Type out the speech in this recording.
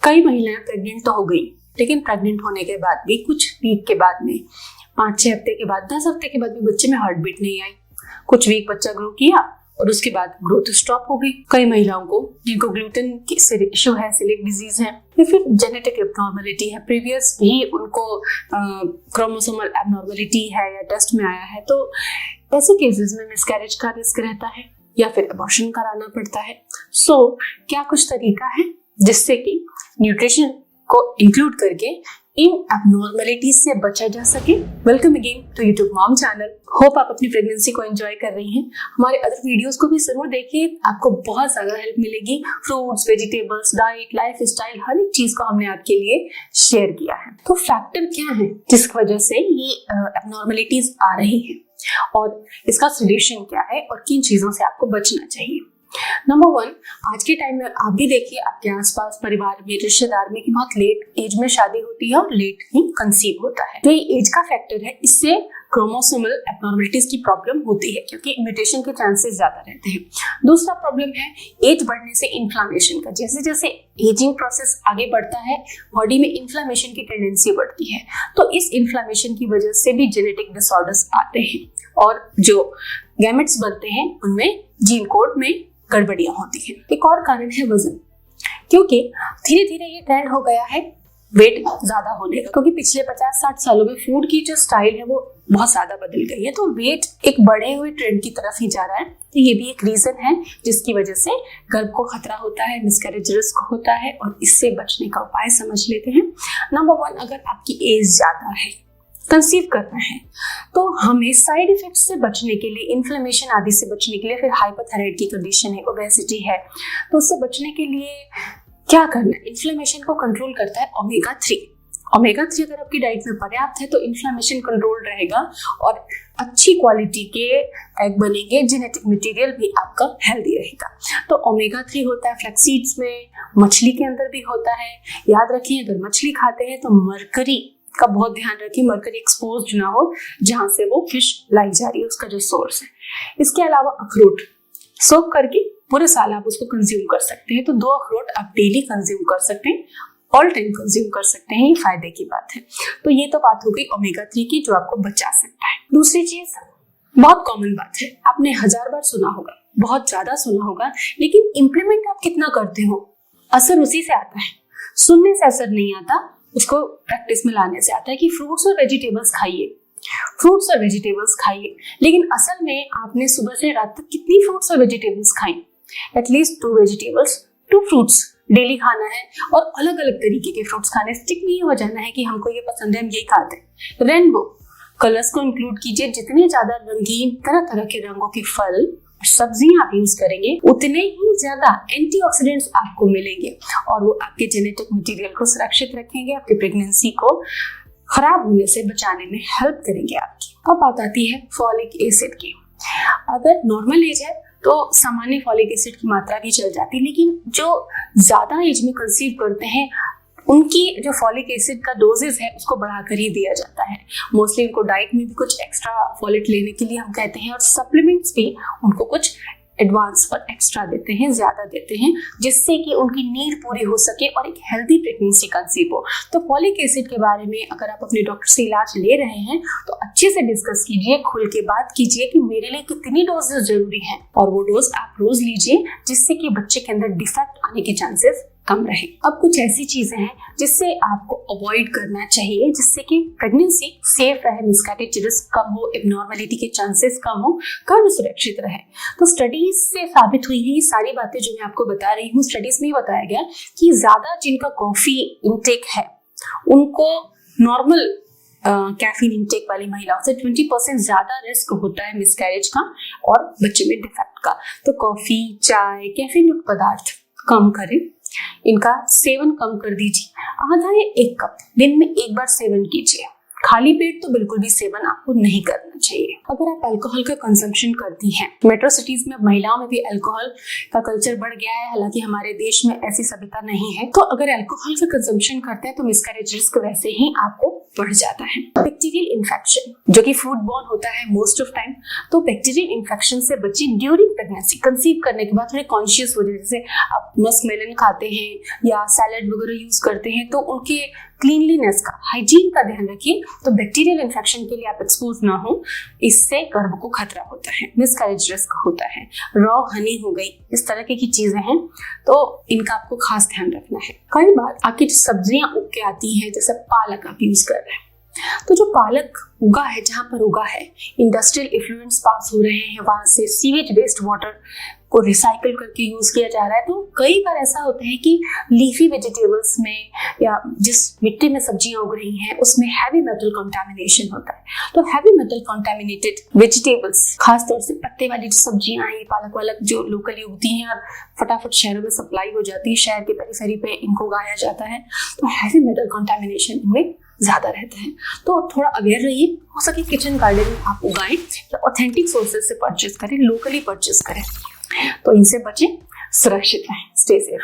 कई महिलाएं प्रेग्नेंट तो हो गई, लेकिन प्रेग्नेंट होने के बाद भी कुछ वीक के बाद में 5-6 हफ्ते के बाद 10 हफ्ते के बाद भी बच्चे में हार्ट बीट नहीं आई। कुछ वीक बच्चा ग्रो किया और उसके बाद ग्रोथ स्टॉप हो गई। कई महिलाओं को जिनको ग्लूटेन से इशू है, सेलिक डिजीज है या फिर जेनेटिक एब्नॉर्मलिटी है, प्रीवियस भी उनको क्रोमोसोमल एब्नॉर्मलिटी है या टेस्ट में आया है, तो ऐसे केसेस में मिसकैरेज का रिस्क रहता है या फिर अबॉर्शन कराना पड़ता है। क्या कुछ तरीका है जिससे कि न्यूट्रिशन को इंक्लूड करके इन एब्नॉर्मलिटीज से बचा जा सके। Welcome again to YouTube mom channel. Hope आप अपनी प्रेगनेंसी को एंजॉय कर रही हैं। हमारे अदर वीडियोस को भी जरूर देखिए, आपको बहुत ज्यादा हेल्प मिलेगी। Fruits, vegetables, diet, lifestyle, हर एक चीज को हमने आपके लिए शेयर किया है। तो फैक्टर क्या है जिसकी वजह से ये एब्नॉर्मलिटीज आ रही है और इसका सोल्यूशन क्या है और किन चीजों से आपको बचना चाहिए। नंबर 1, आज के टाइम में आप भी देखिए आपके आसपास परिवार में, रिश्तेदार में कि बहुत लेट एज में शादी होती है और लेट ही कंसीव होता है। तो ये एज का फैक्टर है, इससे क्रोमोसोमल एब्नॉर्मलिटीज की प्रॉब्लम होती है क्योंकि म्यूटेशन के चांसेस ज्यादा रहते हैं। दूसरा प्रॉब्लम है एज बढ़ने से इन्फ्लामेशन का। जैसे जैसे एजिंग प्रोसेस आगे बढ़ता है, बॉडी में इन्फ्लामेशन की टेंडेंसी बढ़ती है, तो इस इन्फ्लामेशन की वजह से भी जेनेटिक डिसऑर्डर्स आते हैं और जो गैमेट्स बनते हैं उनमें जीन कोड में गड़बड़ियां होती हैं। एक और कारण है वजन, क्योंकि धीरे धीरे ये ट्रेंड हो गया है वेट ज्यादा होने का, क्योंकि पिछले 50-60 सालों में फूड की जो स्टाइल है वो बहुत ज्यादा बदल गई है, तो वेट एक बढ़े हुए ट्रेंड की तरफ ही जा रहा है। तो ये भी एक रीजन है जिसकी वजह से गर्भ को खतरा होता है, मिसकैरेज रिस्क होता है और इससे बचने का उपाय समझ लेते हैं। नंबर 1, अगर आपकी एज ज्यादा है, कंसीव करना है, तो हमें साइड इफेक्ट्स से बचने के लिए, इन्फ्लेमेशन आदि से बचने के लिए, फिर हाइपोथायराइड की कंडीशन है, ओबेसिटी है, तो उससे बचने के लिए क्या करना है। इन्फ्लेमेशन को कंट्रोल करता है ओमेगा 3। ओमेगा 3 अगर आपकी डाइट में पर्याप्त है तो इन्फ्लेमेशन कंट्रोल रहेगा और अच्छी क्वालिटी के एग बनेंगे, जेनेटिक मटेरियल भी आपका हेल्दी रहेगा। तो ओमेगा 3 होता है फ्लैक्स सीड्स में, मछली के अंदर भी होता है। याद रखिए, अगर मछली खाते हैं तो मरकरी का बहुत ध्यान रखिए, मरकरी एक्सपोज ना हो जहां से वो फिश लाई जा रही है, उसका जो सोर्स है। इसके अलावा अखरोट सोक करके पूरे साल आप उसको कंज्यूम कर सकते हैं, तो 2 अखरोट आप डेली कंज्यूम कर सकते हैं, ऑल टाइम कंज्यूम कर सकते हैं, ये फायदे की बात है। तो ये तो बात हो गई ओमेगा 3 की जो आपको बचा सकता है। दूसरी चीज बहुत कॉमन बात है, आपने 1000 बार सुना होगा, बहुत ज्यादा सुना होगा, लेकिन इंप्लीमेंट आप कितना करते हो, असर उसी से आता है। सुनने से असर नहीं आता, उसको प्रैक्टिस में लाने से आता है कि फ्रूट्स और वेजिटेबल्स खाइए, फ्रूट्स और वेजिटेबल्स खाइए, लेकिन असल में आपने सुबह से रात तक कितनी फ्रूट्स और वेजिटेबल्स खाई। एटलीस्ट 2 वेजिटेबल्स 2 फ्रूट्स डेली खाना है और अलग अलग तरीके के फ्रूट्स खाने। स्टिक नहीं हो जाना है कि हमको ये पसंद है हम यही खाते हैं। रेनबो कलर्स को इंक्लूड कीजिए, जितने ज्यादा रंगीन तरह तरह के रंगों के फल सब्जियां आप यूज करेंगे उतने ही ज्यादा एंटीऑक्सीडेंट्स आपको मिलेंगे और वो आपके जेनेटिक मटेरियल को सुरक्षित रखेंगे, आपकी प्रेगनेंसी को खराब होने से बचाने में हेल्प करेंगे आपकी। अब बात आती है फॉलिक एसिड की। अगर नॉर्मल एज है तो सामान्य फॉलिक एसिड की मात्रा भी चल जाती है, लेकिन जो ज्यादा एज में कंसीव करते हैं उनकी जो फॉलिक एसिड का डोजेस है उसको बढ़ाकर ही दिया जाता है। मोस्टली उनको डाइट में भी कुछ एक्स्ट्रा फॉलेट लेने के लिए हम कहते हैं और सप्लीमेंट्स भी उनको कुछ एडवांस और एक्स्ट्रा देते हैं, ज्यादा देते हैं, जिससे कि उनकी नीड पूरी हो सके और एक हेल्दी प्रेगनेंसी कंसीव हो। तो फॉलिक एसिड के बारे में अगर आप अपने डॉक्टर से इलाज ले रहे हैं तो अच्छे से डिस्कस कीजिए, खुल के बात कीजिए कि मेरे लिए कितनी डोजेस जरूरी हैं और वो डोज आप रोज लीजिए, जिससे कि बच्चे के अंदर डिफेक्ट आने के चांसेस कम रहे। अब कुछ ऐसी चीजें हैं जिससे आपको अवॉइड करना चाहिए जिससे कि प्रेगनेंसी सेफ रहे, मिसकैरेज रिस्क कम हो, एब्नॉर्मलिटी के चांसेस कम हो, गर्भ सुरक्षित रहे। तो स्टडीज से साबित हुई है ये सारी बातें जो मैं आपको बता रही हूँ। स्टडीज में बताया गया कि ज्यादा जिनका कॉफी इंटेक है उनको नॉर्मल कैफीन इंटेक वाली महिलाओं से 20% ज्यादा रिस्क होता है मिसकैरेज का और बच्चे में डिफेक्ट का। तो कॉफी, चाय, कैफीन युक्त पदार्थ कम करें, इनका सेवन कम कर दीजिए। आधा या 1 कप दिन में एक बार सेवन कीजिए। खाली पेट तो बिल्कुल भी सेवन आपको नहीं करना चाहिए। अगर आप अल्कोहल का कंजम्पशन करती हैं, मेट्रो सिटीज में महिलाओं में भी अल्कोहल का कल्चर बढ़ गया है, हालांकि हमारे देश में ऐसी सभ्यता नहीं है, तो अगर अल्कोहल का कंजम्पशन करते हैं तो मिसकैरेज रिस्क वैसे ही आपको बढ़ जाता है। बैक्टीरियल इन्फेक्शन जो कि फूड बॉर्न होता है मोस्ट ऑफ टाइम, तो बैक्टीरियल इन्फेक्शन से बच्चे ड्यूरिंग प्रेगनेंसी कंसीव करने के बाद थोड़े कॉन्शियस हो जाए, जैसे आप मस्कमेलन खाते हैं या सैलड वगैरह यूज करते हैं तो उनके क्लीनलीनेस का, हाइजीन का ध्यान रखिए, तो बैक्टीरियल इन्फेक्शन के लिए आप एक्सपोज ना हो, इससे गर्भ को खतरा होता है, मिसकैरेज रिस्क होता है। रॉ हनी हो गई, इस तरह की चीजें हैं तो इनका आपको खास ध्यान रखना है। कई बार आपकी सब्जियां उग के आती हैं, जैसे पालक आप यूज कर रहे हैं, तो जो पालक उगा है, जहां पर उगा है, इंडस्ट्रियल इफ्लुएंट्स पास हो रहे हैं, वहां से सीवेज वेस्ट वाटर को रिसाइकल करके यूज किया जा रहा है, तो कई बार ऐसा होता है कि लीफी वेजिटेबल्स में या जिस मिट्टी में सब्जियां उग रही हैं उसमें हैवी मेटल कंटामिनेशन होता है। तो हैवी मेटल कंटामिनेटेड वेजिटेबल्स, खासतौर से पत्ते वाली जो सब्जियां हैं, पालक वालक जो लोकली उगती हैं और फटाफट शहरों में सप्लाई हो जाती है, शहर के पेरीफेरी पे इनको उगाया जाता है, तो हैवी मेटल कंटामिनेशन इनमें ज्यादा रहता है। तो थोड़ा अवेयर रहिए, हो सके किचन गार्डन में आप उगाएं या ऑथेंटिक सोर्सेज से परचेज करें, लोकली परचेज करें, तो इनसे बचें, सुरक्षित रहें, स्टे सेफ।